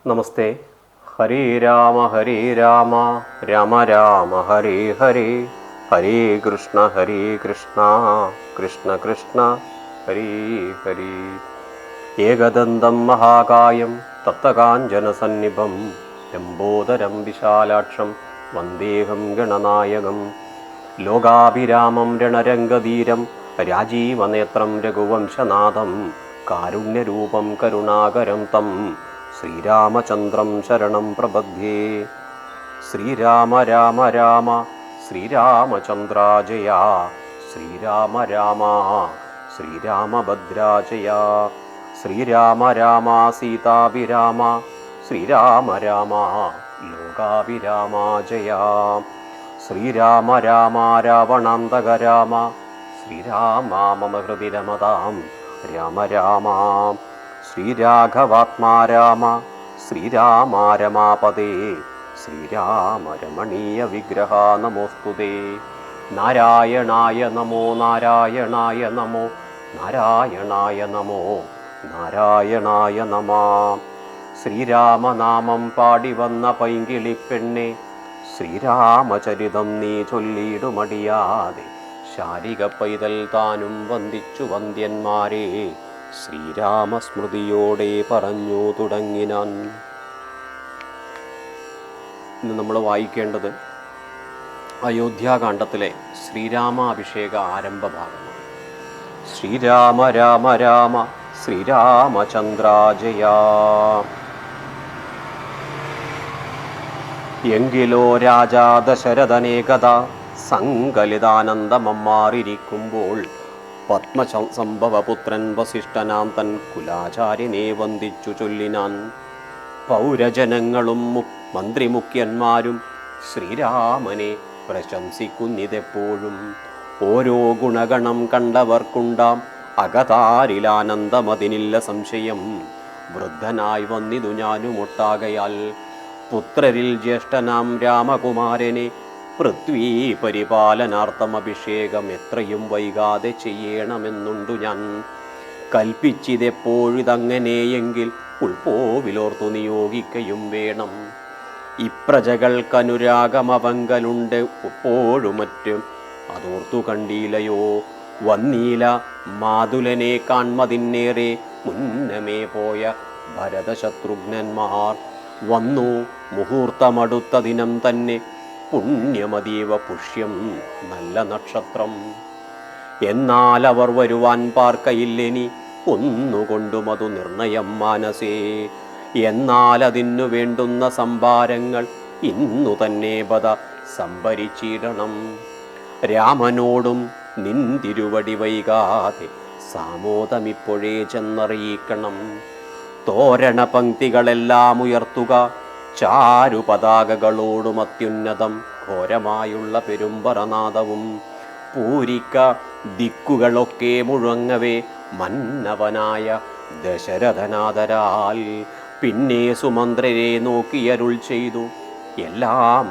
നമസ്തേ. ഹരേ രാമ രാമ രാമ ഹരേ ഹരേ, ഹരേ കൃഷ്ണ കൃഷ്ണ കൃഷ്ണ ഹരേ ഹരേ. ഏകദന്തം മഹാകായം തപ്തകാഞ്ചനസന്നിഭം ലംബോദരം വിശാലാക്ഷം വന്ദേഹം ഗണനായകം. ലോകാഭിരാമം രണരംഗധീരം രാജീവനേത്രം രഘുവംശനാഥം കാരുണ്യരൂപം കരുണാകരം തം ശ്രീരാമചന്ദ്രം ശരണം പ്രപദ്ധ്യേ. ശ്രീരാമ രാമ രാമ ശ്രീരാമചന്ദ്രാജയ, ശ്രീരാമ രാമ ശ്രീരാമഭദ്രാജയ, ശ്രീരാമ രാമ സീതാഭിരാമ, ശ്രീരാമ രാമ ലോകാഭിരാമാജയ, ശ്രീരാമ രാമ രാവണാന്തക രാമ, ശ്രീരാമ മമ ഹൃദി രമതാം രാമ രാമ, ശ്രീരാഘവാത്മാ രാമ, ശ്രീരാമ രമാപദേ, ശ്രീരാമ രമണീയ വിഗ്രഹ നമോസ്തുതേ. നാരായണായ നമോ നാരായണായ നമോ നാരായണായ നമോ നാരായണായ നമ. ശ്രീരാമനാമം പാടി വന്ന പൈങ്കിളിപ്പെണ്ണെ, ശ്രീരാമചരിതം നീ ചൊല്ലിയിടുമടിയാതെ, ശാരിക പൈതൽ താനും വന്ദിച്ചു വന്ദ്യന്മാരെ, ശ്രീരാമസ്മൃതിയോടെ പറഞ്ഞു തുടങ്ങിനാൻ. ഇന്ന് നമ്മൾ വായിക്കേണ്ടത് അയോധ്യാകാന്ഡത്തിലെ ശ്രീരാമാഭിഷേക ആരംഭ ഭാഗമാണ്. ശ്രീരാമ രാമ രാമ ശ്രീരാമചന്ദ്രാജയ. എങ്കിലോ രാജാ ദശരഥനേകഥ സങ്കലിതാനന്ദമമ്മാറിരിക്കുമ്പോൾ, പത്മസംഭവപുത്രൻ വസിഷ്ഠനാം തൻ കുലാചാര്യനെ വന്ദിച്ചു ചൊല്ലിനാൻ. പൗരജനങ്ങളും മന്ത്രിമുഖ്യന്മാരും ശ്രീരാമനെ പ്രശംസിക്കുന്നിതെപ്പോഴും. ഓരോ ഗുണഗണം കണ്ടവർക്കുണ്ടാം അകതാരിലാനന്ദമതിനില്ല സംശയം. വൃദ്ധനായി വന്നിതു ഞാനുമൊട്ടാകയാൽ, പുത്രരിൽ ജ്യേഷ്ഠനാം രാമകുമാരനെ പൃഥ്വീ പരിപാലനാർത്ഥം അഭിഷേകം എത്രയും വൈകാതെ ചെയ്യണമെന്നുണ്ടു ഞാൻ. കൽപ്പിച്ചിതെപ്പോഴിതങ്ങനെയെങ്കിൽ ഉൾപ്പോവിലോർത്തു നിയോഗിക്കയും വേണം. ഇപ്രജകൾക്കനുരാഗമവങ്കലുണ്ട് എപ്പോഴും മറ്റും അതോർത്തു കണ്ടീലയോ. വന്നീല മാതുലനെ കാൺമതിന്നേറെ മുന്നമേ പോയ ഭരതശത്രുഘ്നന്മാർ. വന്നു മുഹൂർത്തമടുത്ത ദിനം തന്നെ, പുണ്യമതീവ പുഷ്യം നല്ല നക്ഷത്രം. എന്നാൽ അവർ വരുവാൻ പാർക്കയില്ലെനി, ഒന്നുകൊണ്ടും അതു നിർണയം മാനസേ. എന്നാൽ അതിനു വേണ്ടുന്ന സംഭാരങ്ങൾ ഇന്നു തന്നെ ബത സംഭരിച്ചിടണം. രാമനോടും നിൻ തിരുവടി വൈകാതെ സാമോദമിപ്പോഴേ ചെന്നറിയിക്കണം. തോരണ പങ്ക്തികളെല്ലാം ഉയർത്തുക, ചാരു പതാകകളോടും അത്യുന്നതം ഘോരമായുള്ള പെരുമ്പറനാദവും. പൂരിക്ക ദിക്കുകളൊക്കെ മുഴങ്ങവേ മന്നവനായ ദശരഥനാദരാൽ. പിന്നെ സുമന്ത്രരെ നോക്കിയരുൾ ചെയ്തു, എല്ലാം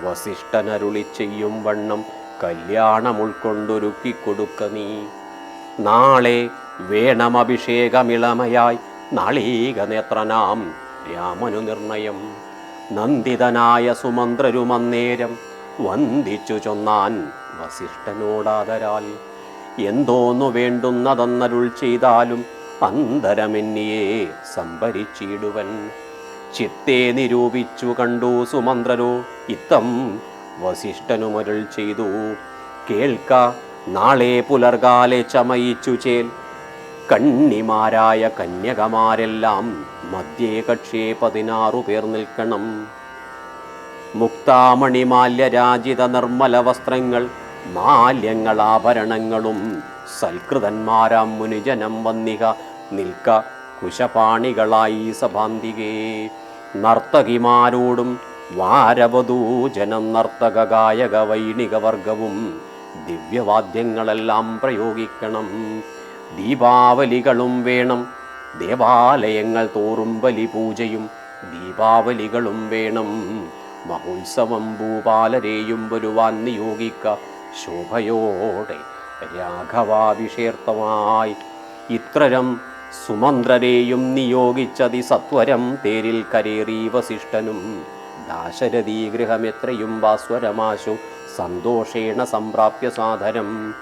വസിഷ്ഠനരുളി ചെയ്യും വണ്ണം കല്യാണം ഉൾക്കൊണ്ടൊരുക്കിക്കൊടുക്ക നീ. നാളെ വേണമഭിഷേകമിളമയായി നാളീക നേത്രനാം രാമനു നിർണയം. നന്ദിതനായ സുമന്ത്രരുമന്നേരം വന്ദിച്ചു ചൊന്നാൻ വസിഷ്ഠനോടാദരാൽ. എന്തോന്നു വേണ്ടുന്നതെന്നരുൾ ചെയ്താലും അന്തരമെന്നിയെ സംഭരിച്ചിടുവൻ. ചിത്തെ നിരൂപിച്ചു കണ്ടു സുമന്ത്രരോ ഇത്തം വസിഷ്ഠനുമരുൾ ചെയ്തു. കേൾക്ക, നാളെ പുലർകാലെ ചമയിച്ചു ചേൽ. കണ്ണിമാരായ കന്യകമാരെല്ലാം മധ്യേ കക്ഷേ 16 പേർ നിൽക്കണം. മുക്താമണിമാല്യരാജിത നിർമ്മല വസ്ത്രങ്ങൾ, മാല്യങ്ങൾ ആഭരണങ്ങളും സൽകൃതന്മാരാം മുനിജനം വന്നിക നിൽക്ക കുശപാണികളായി സഭാന്തികേ. നർത്തകിമാരോടും വാരവധൂജനം നർത്തക ഗായക വൈണിക വർഗവും ദിവ്യവാദ്യങ്ങളെല്ലാം പ്രയോഗിക്കണം. ദീപാവലികളും വേണം, ദേവാലയങ്ങൾ തോറും ബലിപൂജയും ദീപാവലികളും വേണം. മഹോത്സവം ഭൂപാലരെയും വരുവാൻ നിയോഗിക്ക ശോഭയോടെ രാഘവാഭിഷേർത്തമായി. ഇത്തരം സുമന്ത്രരെയും നിയോഗിച്ചതി സത്വരം തേരിൽ കരേറി വസിഷ്ഠനും ദാശരഥീ ഗൃഹമെത്രയും ഭാസ്വരമാശു സന്തോഷേണ സംപ്രാപ്യ സാദരം.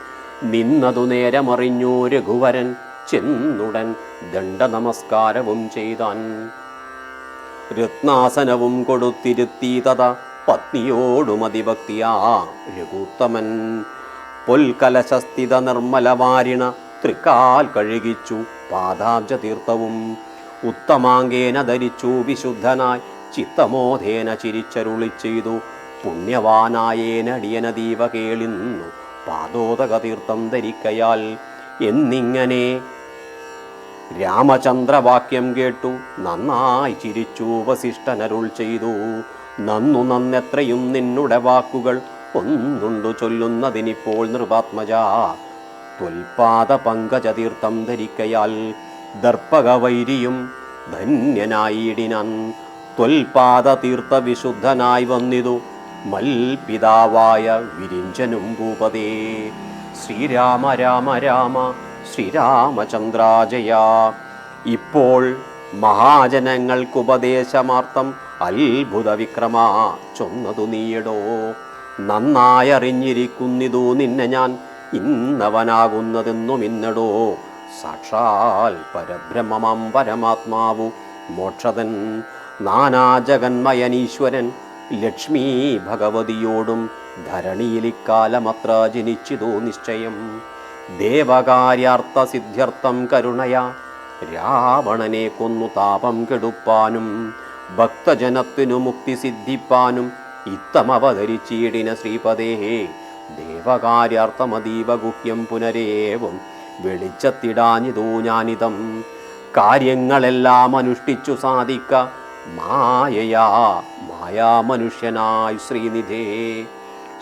നിന്നതു നേരമറിഞ്ഞു രഘുവരൻ ചെന്നുടൻ ദണ്ഡ നമസ്കാരവും ചെയ്താൻ. രത്നാസനവും കൊടുത്തിരുത്തി തഥാ പത്നിയോടുമതിഭക്തിയാ രഘുത്തമൻ. പൊൽകലശസ്ഥിത നിർമ്മലവാരിണ തൃക്കാൽ കഴുകിച്ചു പാദാബ്ജ തീർത്ഥവും. ഉത്തമാങ്കേന ധരിച്ചു വിശുദ്ധനായി ചിത്തമോധേന ചിരിച്ചരുളി ചെയ്തു. പുണ്യവാനായേനടിയനദീവ കേളിന്നു പാദോദക തീർത്ഥം ധരിക്കയാൽ എന്നിങ്ങനെ രാമചന്ദ്രവാക്യം കേട്ടു നന്നായി ചിരിച്ചു വസിഷ്ഠനരുൾ ചെയ്തു. നന്നു നന്നെത്രയും നിന്നുടെ വാക്കുകൾ ഒന്നുണ്ടു ചൊല്ലുന്നതിനിപ്പോൾ നൃപാത്മജ. ത്വൽപാദ പങ്കജതീർത്ഥം ധരിക്കയാൽ ദർപ്പകവൈരിയും ധന്യനായിടിനാൻ. ത്വൽപാദ തീർത്ഥ വിശുദ്ധനായി വന്നിതു മൽപിതാവായ വിരിഞ്ചനും ഭൂപതേ. ശ്രീരാമ രാമ രാമ ശ്രീരാമചന്ദ്രാജയ. ഇപ്പോൾ മഹാജനങ്ങൾക്കുപദേശമാർത്ഥം അത്ഭുത വിക്രമ ചൊന്നതു നീയടോ. നന്നായറിഞ്ഞിരിക്കുന്നിതു നിന്നെ ഞാൻ ഇന്നവനാകുന്നതെന്നും ഇന്നടോ. സാക്ഷാൽ പരബ്രഹ്മമാം പരമാത്മാവു മോക്ഷതൻ നാനാജഗന്മയനീശ്വരൻ ലക്ഷ്മീ ഭഗവതിയോടും ധരണിയിലിക്കാലമത്ര ജനിച്ചിതോ നിശ്ചയം. ദേവകാര്യാർത്ഥ സിദ്ധ്യർത്ഥം കരുണയ രാവണനെ കൊന്നു താപം കെടുപ്പാനും ഭക്തജനത്തിനു മുക്തി സിദ്ധിപ്പാനും ഇത്തമവതരിച്ചീടിന ശ്രീപദേ. ദേവകാര്യാർത്ഥമതീവ ഗുഹ്യം പുനരേവം വെളിച്ചത്തിടാഞ്ഞിതോ ഞാനിതം. കാര്യങ്ങളെല്ലാം അനുഷ്ഠിച്ചു സാധിക്ക മായയാ മായാമനുഷ്യനായി ശ്രീനിധേ.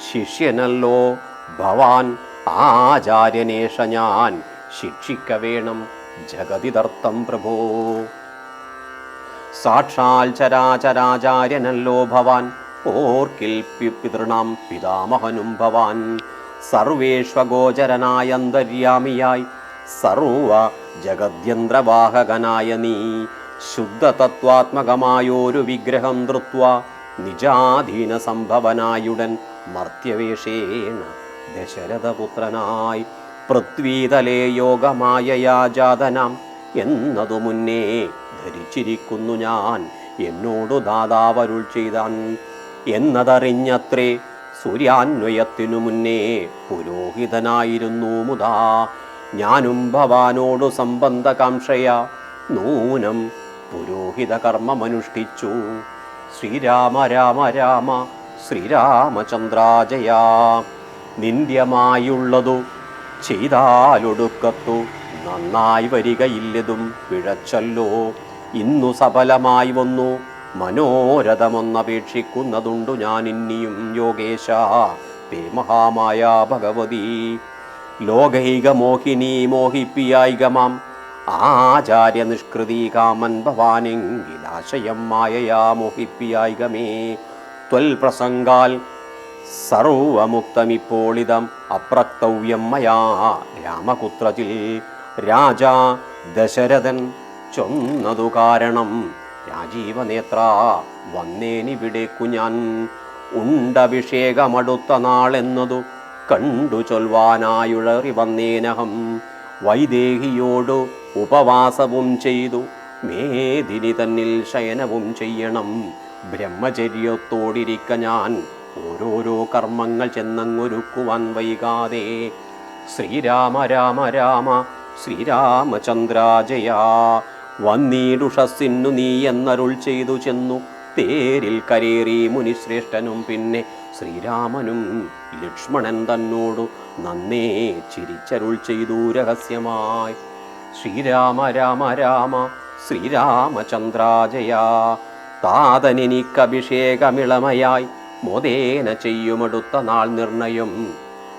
ശിഷ്യനല്ലോ ഭവാൻ ആചാര്യനേഷ ഞാൻ ശിക്ഷിക്ക വേണം ജഗതിദർത്ഥം പ്രഭോ. സാക്ഷാൽ ചരാചരാചാര്യനല്ലോ ഭവാൻ ഓർക്കിൽ പിതൃണാം പിതാമഹനും ഭവാൻ. സർവേഷ്വഗോചരനായ അന്തര്യാമിയായി സർവ ജഗദ്യന്ത്രവാഹകനായ നീ ശുദ്ധതത്വാത്മകമായോരു വിഗ്രഹം ധൃത്വ നിജാധീന സംഭവനായുടൻ മർത്യവേഷേണ ദശരഥപുത്രനായി പൃഥ്വീതലേ യോഗമായയാ ജാതനാം എന്നതു മുന്നേ ധരിച്ചിരിക്കുന്നു ഞാൻ എന്നോടു ദാതാവരുൾ ചെയ്താൻ. എന്നതറിഞ്ഞത്രേ സൂര്യാന്വയത്തിനു മുന്നേ പുരോഹിതനായിരുന്നു മുതാ. ഞാനും ഭവാനോടു സംബന്ധകാംക്ഷയ നൂനം പുരോഹിത കർമ്മമനുഷ്ഠിച്ചു. ശ്രീരാമ രാമ രാമ ശ്രീരാമചന്ദ്രാജയ. നിന്ദ്യമായുള്ളതു ചെയ്താലൊടുക്കത്തു നന്നായി വരികയില്ലതും പിഴച്ചല്ലോ. ഇന്നു സഫലമായി വന്നു മനോരഥമൊന്നപേക്ഷിക്കുന്നതുണ്ടു ഞാൻ ഇന്നിയും യോഗേശ തേ മഹാമായ ഭഗവതി. ലോകൈക മോഹിനി മോഹിപ്പിയായികമാം ആചാര്യ നിഷ്കൃതി കാമൻ ഭവാനെങ്കിലാശയം മായയാ മോഹിപ്പിയായികമേ. ത്വൽ പ്രസംഗാൽ സർവമുക്തമിപ്പോളിതം അപ്രക്തവ്യം മയാ രാമകുത്രത്തിൽ. രാജാ ദശരഥൻ ചൊന്നതു കാരണം രാജീവനേത്ര വന്നേനിവിടേക്കു ഞാൻ. ഉണ്ടഭിഷേകമടുത്ത നാളെന്നതു കണ്ടു ചൊൽവാനായുഴറി വന്നേനഹം. വൈദേഹിയോടു ഉപവാസവും ചെയ്തു മേദിനി തന്നിൽ ശയനവും ചെയ്യണം. ബ്രഹ്മചര്യത്തോടിരിക്ക ഞാൻ ഓരോരോ കർമ്മങ്ങൾ ചെന്നങ്ങൊരുക്കുവാൻ വൈകാതെ. ശ്രീരാമ രാമ രാമ ശ്രീരാമചന്ദ്രാജയ. വന്നീടുഷസ്സിന്നു നീ എന്നരുൾ ചെയ്തു ചെന്നു തേരിൽ കരേറി മുനിശ്രേഷ്ഠനും പിന്നെ ശ്രീരാമനും ലക്ഷ്മണൻ തന്നോടു നന്നേ ചിരിച്ചരുൾ ചെയ്തു രഹസ്യമായി. ശ്രീരാമ രാമ രാമ ശ്രീരാമചന്ദ്രാജയ. താതനെനിക്കഭിഷേകമിളമയായി മോദേന ചെയ്യുമടുത്ത നാൾ നിർണയം.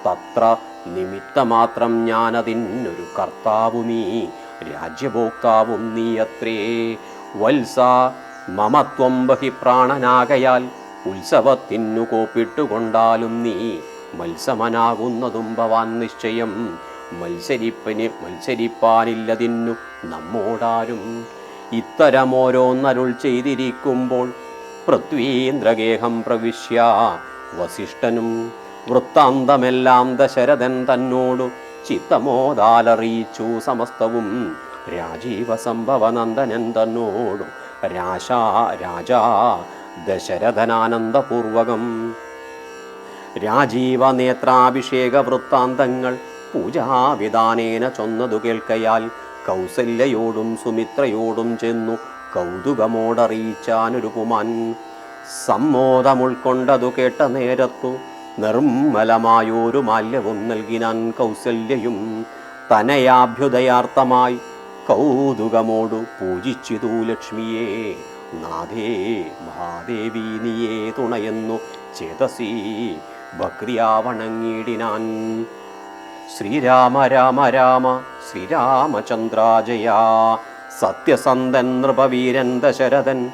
തത്ര നിമിത്തമാത്രം ഞാനതിനൊരു കർത്താവും നീ രാജ്യഭോക്താവും നീ അത്രേ. വത്സ മമത്വം ബഹി പ്രാണനാകയാൽ ഉത്സവത്തിനു കോപ്പിട്ടുകൊണ്ടാലും നീ മത്സമനാകുന്നതും ഭവാൻ നിശ്ചയം. മത്സരിപ്പാനില്ലതിന്നു നമ്മോടാരും. ഇത്തരമോരോന്നരുൾ ചെയ്തിരിക്കുമ്പോൾ പൃഥ്വീന്ദ്രഗേഹം പ്രവിശ്യ വസിഷ്ഠനും വൃത്താന്തമെല്ലാം ദശരഥൻ തന്നോടു ചിത്തമോദാലറിയിച്ചു സമസ്തവും. രാജീവസംഭവനന്ദനൻ തന്നോടു രാജാ ദശരഥനാനന്ദപൂർവകം രാജീവനേത്രാഭിഷേക വൃത്താന്തങ്ങൾ പൂജാവിധാനേന ചൊന്നതു കേൾക്കയാൽ കൗസല്യയോടും സുമിത്രയോടും ചെന്നു കൗതുകമോടറിയിച്ചാനൊരു പുമാൻ. സമ്മോദമുൾക്കൊണ്ടതു കേട്ട നേരത്തു നിർമ്മലമായൊരു മാല്യവും നൽകിനാൻ കൗസല്യയും. തനയാഭ്യുദയാർത്ഥമായി കൗതുകമോടു പൂജിച്ചിതു ലക്ഷ്മിയെ. നാഥേ മഹാദേവി നീയേ തുണയെന്നു ചേതസി ഭക്തിയാ വണങ്ങിടിനാൻ. ശ്രീരാമ രാമ രാമ ശ്രീരാമചന്ദ്രാജയാ. സത്യസന്ധൻ നൃപവീരൻ ദശരഥൻ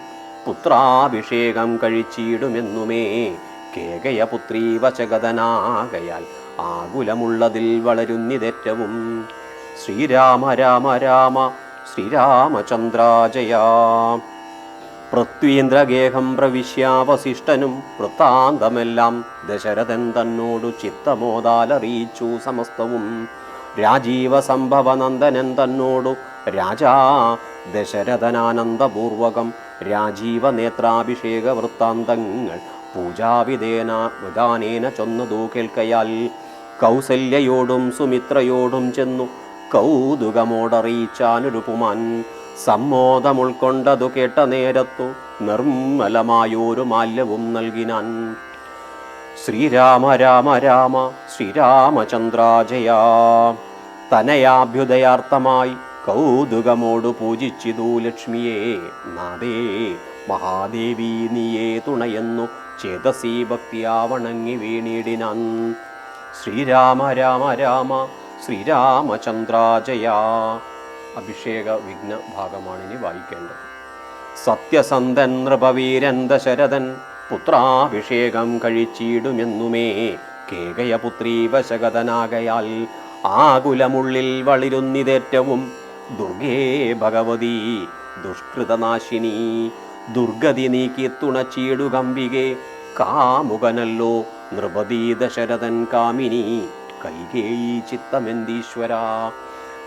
പുത്രാഭിഷേകം കഴിച്ചിടുമെന്നുമേ. കേകയപുത്രീ വശഗതനാകയാൽ ആകുലമുള്ളതിൽ വളരുന്നിതേറ്റവും. ശ്രീരാമ രാമ രാമ ശ്രീരാമചന്ദ്രാജയാ. പൃഥ്വീന്ദ്രഗേഹം പ്രവിശ്യ വസിഷ്ഠനും വൃത്താന്തമെല്ലാം ദശരഥൻ തന്നോടു ചിത്തമോദാലറിയിച്ചു സമസ്തവും. രാജീവസംഭവനന്ദനൻ തന്നോടു രാജാ ദശരഥനാനന്ദപൂർവകം രാജീവനേത്രാഭിഷേക വൃത്താന്തങ്ങൾ പൂജാവിധാനേന ചൊന്നതു കേൾക്കയാൽ കൗസല്യയോടും സുമിത്രയോടും ചെന്നു കൗതുകമോടറിയിച്ചാനൊരു പുമാൻ. സമ്മോദമുൾക്കൊണ്ടതു കേട്ട നേരത്തു നിർമ്മലമായൊരു മാല്യവും നൽകിനാൻ. ശ്രീരാമ രാമ രാമ ശ്രീരാമചന്ദ്രാജയാ. തനയാഭ്യുദയാർത്ഥമായി കൗതുകമോടു പൂജിച്ചിതു ലക്ഷ്മിയെ. നാദേ മഹാദേവി നീയേ തുണയെന്നു ചേതസി ഭക്തിയാ വണങ്ങി വീണിടിനാൻ. ശ്രീരാമ രാമ രാമ ശ്രീരാമചന്ദ്രാജയാ. അഭിഷേക വിഘ്ന ഭാഗമാണിനി വായിക്കേണ്ടത്. സത്യസന്ധൻ നൃപവീരൻ ദശരഥൻ പുത്രാഭിഷേകം കഴിച്ചിടുമെന്നുമേ. കേകയപുത്രീ വശഗതനാകയാൽ ആകുലമുള്ളിൽ വളരുന്നിതേറ്റവും. ദുർഗേ ഭഗവതി ദുഷ്കൃതനാശിനി. ദുർഗതി നീക്കി തുണച്ചിടുകമ്പികെ. കാമുകനല്ലോ നൃപതി ദശരഥൻ കാമിനി. കൈകേയി ചിത്തമെന്തീശ്വര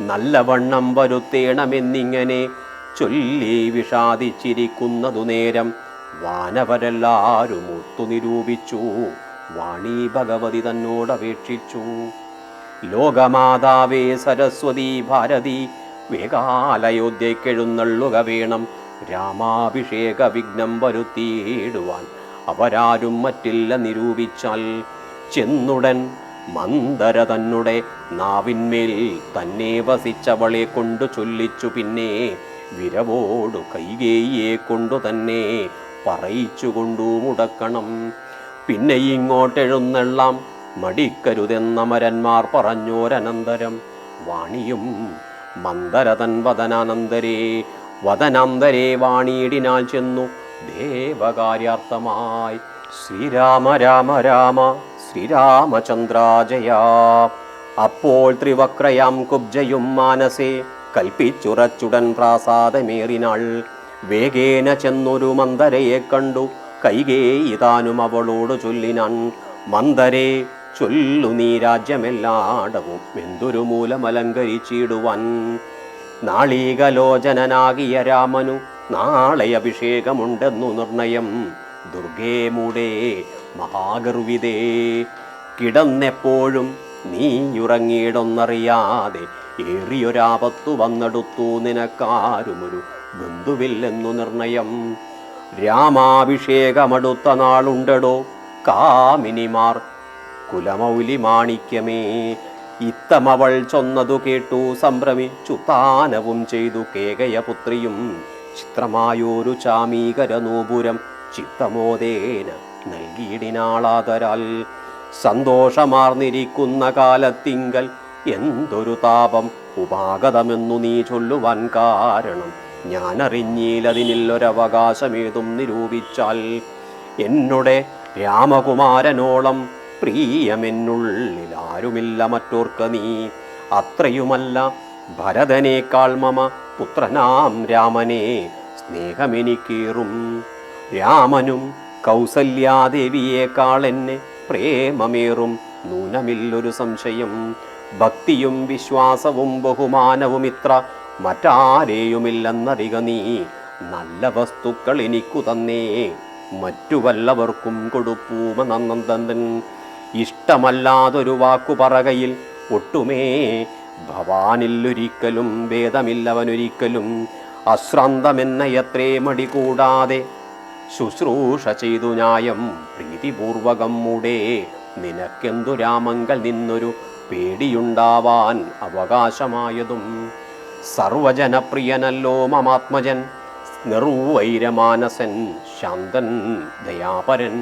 നല്ലവണ്ണം വരുത്തേണമെന്നിങ്ങനെ ചൊല്ലി വിഷാദിച്ചിരിക്കുന്നതു നേരം വാനവരെല്ലാരും ഒത്തുനിരൂപിച്ചു. വാണി ഭഗവതി തന്നോടപേക്ഷിച്ചു. ലോകമാതാവേ സരസ്വതി ഭാരതി വേഗാലയോധ്യക്കെഴുന്നള്ളുക വേണം. രാമാഭിഷേക വിഘ്നം വരുത്തിയിടുവാൻ അവരാരും മറ്റില്ല നിരൂപിച്ചാൽ. ചെന്നുടൻ മന്ദര തന്നെ നാവിന്മേൽ തന്നെ വസിച്ചവളെ കൊണ്ടു ചൊല്ലിച്ചു. പിന്നെ വിരവോടു കൈകേയിയെ കൊണ്ടു തന്നെ പറയിച്ചുകൊണ്ടു മുടക്കണം. പിന്നെ ഇങ്ങോട്ടെഴുന്നള്ളാം മടിക്കരുതെന്നമരന്മാർ പറഞ്ഞോരനന്തരം. വാണിയും മന്ദരതൻ വദനാന്തരേ വാണിയിടിനാൽ ചെന്നു ദേവകാര്യാർത്ഥമായി. ശ്രീരാമ രാമ രാമ ശ്രീരാമചന്ദ്രാജയാ. അപ്പോൾ ത്രിവക്രയാം കുബ്ജയും മാനസേ കൽപ്പിച്ചുറച്ചുടൻ പ്രാസാദമേറിനാൾ. വേഗേന ചെന്നൊരു മന്ദരയെ കണ്ടു കൈകേയി താനും അവളോട് ചൊല്ലിനാൻ. മന്ദരേ ചൊല്ലു നീ രാജ്യമെല്ലാടവും എന്തൊരു മൂലമലങ്കരിച്ചിടുവാൻ. നാളീകലോചനാകിയ രാമനു നാളെ അഭിഷേകമുണ്ടെന്നു നിർണയം. ദുർഗേ മൂടേ മഹാഗർവിതേ കിടന്നെപ്പോഴും നീയുറങ്ങിയിടൊന്നറിയാതെ ഏറിയൊരാപത്തു വന്നെടുത്തു നിനക്കാരുമൊരു ബന്ധുവില്ലെന്നു നിർണയം. രാമാഭിഷേകമടുത്ത നാളുണ്ടടോ കാമിനിമാർ കുലമൗലി മാണിക്യമേ. ഇത്തമവൾ ചൊന്നതു കേട്ടു സംഭ്രമിച്ചു താനവും ചെയ്തു കേകയപുത്രിയും. ചിത്രമായൊരു ചാമീകരനൂപുരം ചിത്തമോദേന നൽകിയിടിനാളാതരാൽ. സന്തോഷമാർന്നിരിക്കുന്ന കാലത്തിങ്കൽ എന്തൊരു താപം ഉപാഗതമെന്നു നീ ചൊല്ലുവാൻ കാരണം ഞാനറിഞ്ഞില്ലതിനില്ലൊരവകാശമേതും നിരൂപിച്ചാൽ. എന്നുടെ രാമകുമാരനോളം പ്രിയമെന്നുള്ളിൽ ആരുമില്ല മറ്റോർക്ക നീ. അത്രയുമല്ല ഭരതനേക്കാൾ മമ പുത്രനാം രാമനെ സ്നേഹമെനിക്കേറും. രാമനും കൗസല്യാദേവിയേക്കാൾ എന്നെ പ്രേമമേറും നൂനമില്ലൊരു സംശയം. ഭക്തിയും വിശ്വാസവും ബഹുമാനവും ഇത്ര മറ്റാരെയുമില്ലെന്നറിക നീ. നല്ല വസ്തുക്കൾ എനിക്കു തന്നേ മറ്റു വല്ലവർക്കും കൊടുപ്പൂമനന്ദൻ. ഇഷ്ടമല്ലാതൊരു വാക്കു പറകയിൽ ഒട്ടുമേ ഭവാനില്ലൊരിക്കലും ഭേദമില്ലവനൊരിക്കലും. അശ്രാന്തമെന്ന എത്രേ മടി കൂടാതെ ശുശ്രൂഷ ചെയ്തു ന്യായം പ്രീതിപൂർവകം മൂടേ. നിനക്കെന്തു രാമങ്കൽ നിന്നൊരു പേടിയുണ്ടാവാൻ അവകാശമായതും. സർവജനപ്രിയനല്ലോ മമാത്മജൻ, നിർവൈരമാനസൻ, ശാന്തൻ, ദയാപരൻ.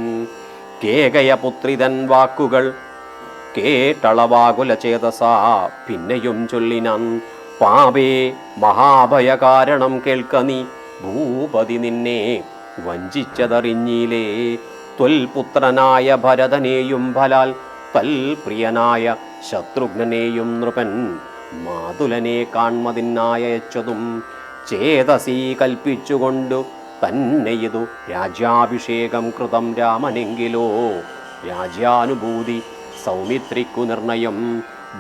കേകയപുത്രിതൻ വാക്കുകൾ കേട്ടളവാകുല ചേതസാ പിന്നെയും ചൊല്ലിനാൻ. പാപേ മഹാഭയകാരണം കേൾക്ക നീ, ഭൂപതി നിന്നെ വഞ്ചിച്ചതറിഞ്ഞിലേ. ത്വൽപുത്രനായ ഭരതനെയും ഫലാൽ തൽപ്രിയനായ ശത്രുഘ്നനെയും നൃപൻ മാതുലനെ കാൺമതിനായച്ചതും. ചേതസീ കൽപ്പിച്ചുകൊണ്ടു തന്നെ ഇതു രാജ്യാഭിഷേകം കൃതം രാമനെങ്കിലോ. രാജ്യാനുഭൂതി സൗമിത്രിക്കു നിർണയം.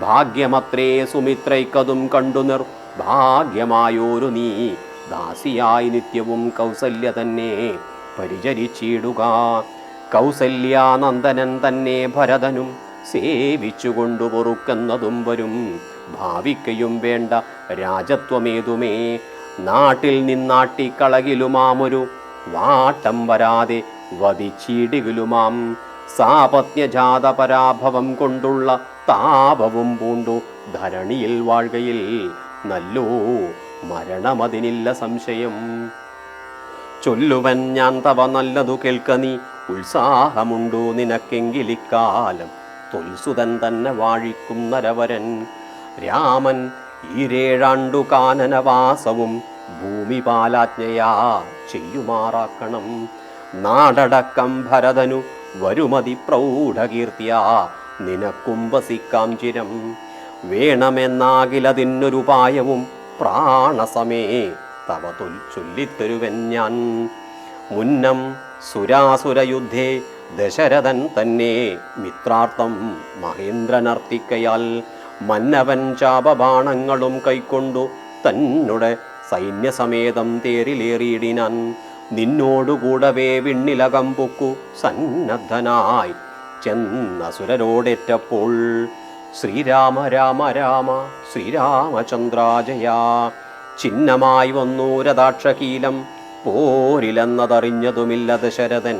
ഭാഗ്യമത്രേ സുമിത്രയ്ക്കതും കണ്ടു നിർഭാഗ്യമായോരു നീ. ദാസിയായി നിത്യവും കൗസല്യ തന്നെ പരിചരിച്ചിടുക. കൗസല്യാനന്ദനൻ തന്നെ ഭരതനും സേവിച്ചുകൊണ്ടു പൊറുക്കുന്നതും വരും. ഭാവിക്കയും വേണ്ട രാജത്വമേതുമേ. നാട്ടിൽ നിന്നാട്ടിക്കളകിലുമാമൊരു വാട്ടം വരാതെ വധിച്ചിടികിലുമാം. സാപത്ന്യജാത പരാഭവം കൊണ്ടുള്ള താപവും പൂണ്ടു ധരണിയിൽ വാഴ്കയിൽ നല്ലോ മരണമതിനില്ല സംശയം. ചൊല്ലുവൻ ഞാൻ തവ നല്ലതു കേൾക്ക നീ. ഉത്സാഹമുണ്ടു നിനക്കെങ്കിലിക്കാലം തൊൽസുതൻ തന്നെ വാഴിക്കും നരവരൻ. രാമൻ ഈരേഴാണ്ടു കാനനവാസവും ഭൂമിപാലാജ്ഞയാ ചെയ്യുമാറാക്കണം. നാടടക്കം ഭരതനു വരുമതി പ്രൗഢകീർത്തിയാ നിനക്കും വസിക്കാം ചിരം. വേണമെന്നാകിലതിനൊരുപായവും പ്രാണസമേ തവ ചൊല്ലിത്തരുവൻ ഞാൻ. മുന്നം സുരാസുരയുദ്ധേ ദശരഥൻ തന്നെ മിത്രാർത്ഥം മഹേന്ദ്രനർത്തിക്കയാൽ മന്നവൻ ചാപബാണങ്ങളും കൈക്കൊണ്ടു തന്നുടെ സൈന്യസമേതം തേരിലേറിയിടിനാൻ. നിന്നോടുകൂടവേ വിണ്ണിലകം പൊക്കു സന്നദ്ധനായി ചെന്നസുരരോടേറ്റപ്പോൾ. ശ്രീരാമ രാമ രാമ ശ്രീരാമചന്ദ്രാജയ. ചിഹ്നമായി വന്നു രഥാക്ഷകീലം പോരിലെന്നതറിഞ്ഞതുമില്ല ദശരഥൻ.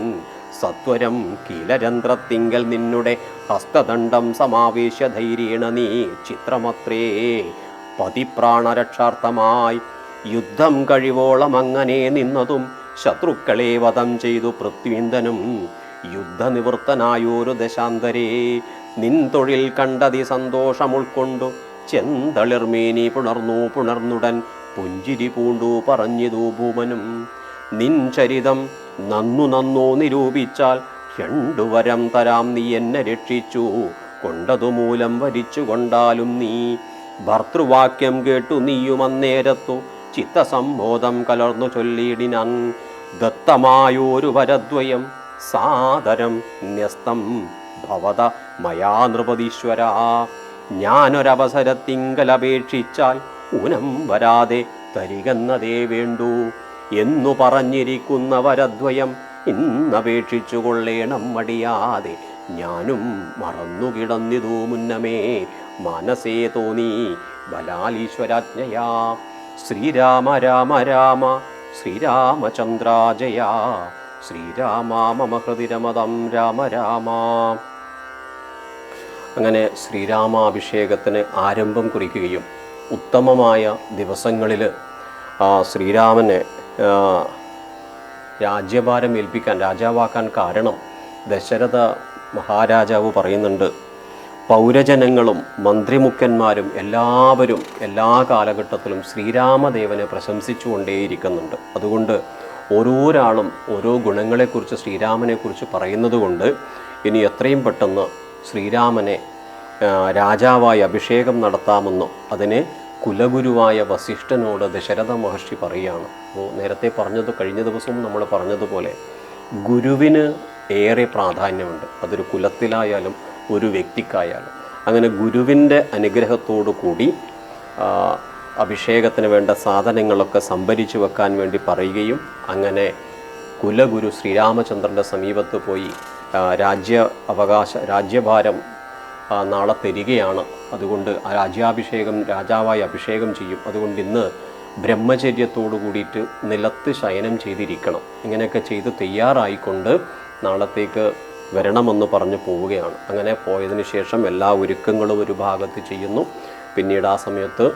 സത്വരം കീലരന്ധ്രത്തിങ്കൽ നിന്നുടെ ഹസ്തദണ്ഡം സമാവേശ ധൈര്യേണ നീ ചിത്രമത്രേ പതിപ്രാണരക്ഷാർത്ഥമായി യുദ്ധം കഴിവോളം അങ്ങനെ നിന്നതും. ശത്രുക്കളെ വധം ചെയ്തു പൃഥ്വീന്ദനും യുദ്ധനിവൃത്തനായൊരു ദശാന്തരേ. നിൻ തൊഴിൽ കണ്ടതി സന്തോഷം ഉൾക്കൊണ്ടു ചെന്തളിർമേനി പുണർന്നുടൻ പുഞ്ചിരി പൂണ്ടു പറഞ്ഞിതു ഭൂമനും. നിൻ ചരിതം നന്നു നിരൂപിച്ചാൽ 2 വരം തരാം നീ എന്നെ രക്ഷിച്ചു കൊണ്ടതുമൂലം വരിച്ചു കൊണ്ടാലും നീ. ഭർത്തൃവാക്യം കേട്ടു നീയും അന്നേരത്തു ചിത്തസംബോധം കലർന്നു ചൊല്ലിയിടിനാൻ. ദത്തമായൊരു വരദ്വയം സാദരം ന്യസ്തം ഭവത മയാ നൃപതീശ്വര. ഞാനൊരവസരത്തിങ്കലപേക്ഷിച്ചാൽ ഊനം വരാതെ തരികെന്നതേ വേണ്ടു എന്നു പറഞ്ഞിരിക്കുന്ന വരദ്വയം ഇന്നപേക്ഷിച്ചു കൊള്ളേണം മടിയാതെ. ഞാനും മറന്നുകിടന്നിതു മുന്നമേ മനസ്സേ തോന്നി ബലാലീശ്വരാജ്ഞയാ. ശ്രീരാമ രാമ രാമ ശ്രീരാമചന്ദ്രാജയ. ശ്രീരാമ മമ ഹൃദിരമതം രാമ രാമ. അങ്ങനെ ശ്രീരാമാഭിഷേകത്തിന് ആരംഭം കുറിക്കുകയും ഉത്തമമായ ദിവസങ്ങളിൽ ശ്രീരാമനെ രാജ്യഭാരം ഏൽപ്പിക്കാൻ രാജാവാക്കാൻ കാരണം ദശരഥ മഹാരാജാവ് പറയുന്നുണ്ട്. പൗരജനങ്ങളും മന്ത്രിമുഖ്യന്മാരും എല്ലാവരും എല്ലാ കാലഘട്ടത്തിലും ശ്രീരാമദേവനെ പ്രശംസിച്ചുകൊണ്ടേയിരിക്കുന്നുണ്ട്. അതുകൊണ്ട് ഓരോരാളും ഓരോ ഗുണങ്ങളെക്കുറിച്ച് ശ്രീരാമനെക്കുറിച്ച് പറയുന്നത് കൊണ്ട് ഇനി എത്രയും പെട്ടെന്ന് ശ്രീരാമനെ രാജാവായി അഭിഷേകം നടത്താമെന്നോ അതിന് കുലഗുരുവായ വസിഷ്ഠനോട് ദശരഥ മഹർഷി പറയുകയാണ്. അപ്പോൾ നേരത്തെ കഴിഞ്ഞ ദിവസവും നമ്മൾ പറഞ്ഞതുപോലെ ഗുരുവിന് ഏറെ പ്രാധാന്യമുണ്ട്. അതൊരു കുലത്തിലായാലും ഒരു വ്യക്തിക്കായാലും. അങ്ങനെ ഗുരുവിൻ്റെ അനുഗ്രഹത്തോടു കൂടി അഭിഷേകത്തിന് വേണ്ട സാധനങ്ങളൊക്കെ സംഭരിച്ചു വെക്കാൻ വേണ്ടി പറയുകയും അങ്ങനെ കുലഗുരു ശ്രീരാമചന്ദ്രൻ്റെ സമീപത്ത് പോയി രാജ്യഭാരം നാളെ തരികയാണ്. അതുകൊണ്ട് രാജാവായി അഭിഷേകം ചെയ്യും. അതുകൊണ്ട് ഇന്ന് ബ്രഹ്മചര്യത്തോടു കൂടിയിട്ട് നിലത്ത് ശയനം ചെയ്തിരിക്കണം. ഇങ്ങനെയൊക്കെ ചെയ്ത് തയ്യാറായിക്കൊണ്ട് നാളത്തേക്ക് വരണമെന്ന് പറഞ്ഞു പോവുകയാണ്. അങ്ങനെ പോയതിന് ശേഷം എല്ലാ ഒരുക്കങ്ങളും ഒരു ഭാഗത്ത് ചെയ്യുന്നു. പിന്നീട് ആ സമയത്ത്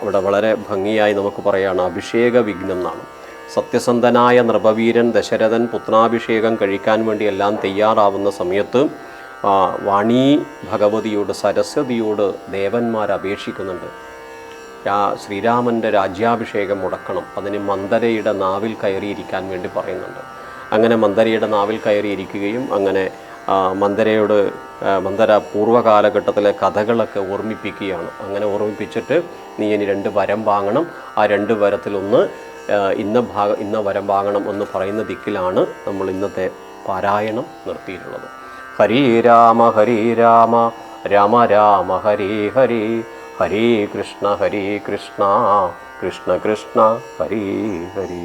അവിടെ വളരെ ഭംഗിയായി നമുക്ക് പറയുകയാണ്, അഭിഷേക വിഘ്നം എന്നാണ്. സത്യസന്ധനായ നൃപവീരൻ ദശരഥൻ പുത്രാഭിഷേകം കഴിക്കാൻ വേണ്ടി എല്ലാം തയ്യാറാവുന്ന സമയത്ത് വാണി ഭഗവതിയോട്, സരസ്വതിയോട് ദേവന്മാർ അപേക്ഷിക്കുന്നുണ്ട്. ശ്രീരാമൻ്റെ രാജ്യാഭിഷേകം മുടക്കണം. അതിന് മന്ദരയുടെ നാവിൽ കയറിയിരിക്കാൻ വേണ്ടി പറയുന്നുണ്ട്. അങ്ങനെ മന്ദരയുടെ നാവിൽ കയറിയിരിക്കുകയും അങ്ങനെ മന്ദര പൂർവ്വകാലഘട്ടത്തിലെ കഥകളൊക്കെ ഓർമ്മിപ്പിക്കുകയാണ്. അങ്ങനെ ഓർമ്മിപ്പിച്ചിട്ട് നീ ഇനി 2 വരം വാങ്ങണം. ആ 2 വരത്തിലൊന്ന് ഇന്ന വരം വാങ്ങണം എന്ന് പറയുന്ന ദിക്കിലാണ് നമ്മൾ ഇന്നത്തെ പാരായണം നിർത്തിയിട്ടുള്ളത്. ഹരേ രാമ രാമ രാമ ഹരേ ഹരേ, ഹരേ കൃഷ്ണ കൃഷ്ണ കൃഷ്ണ ഹരേ ഹരേ.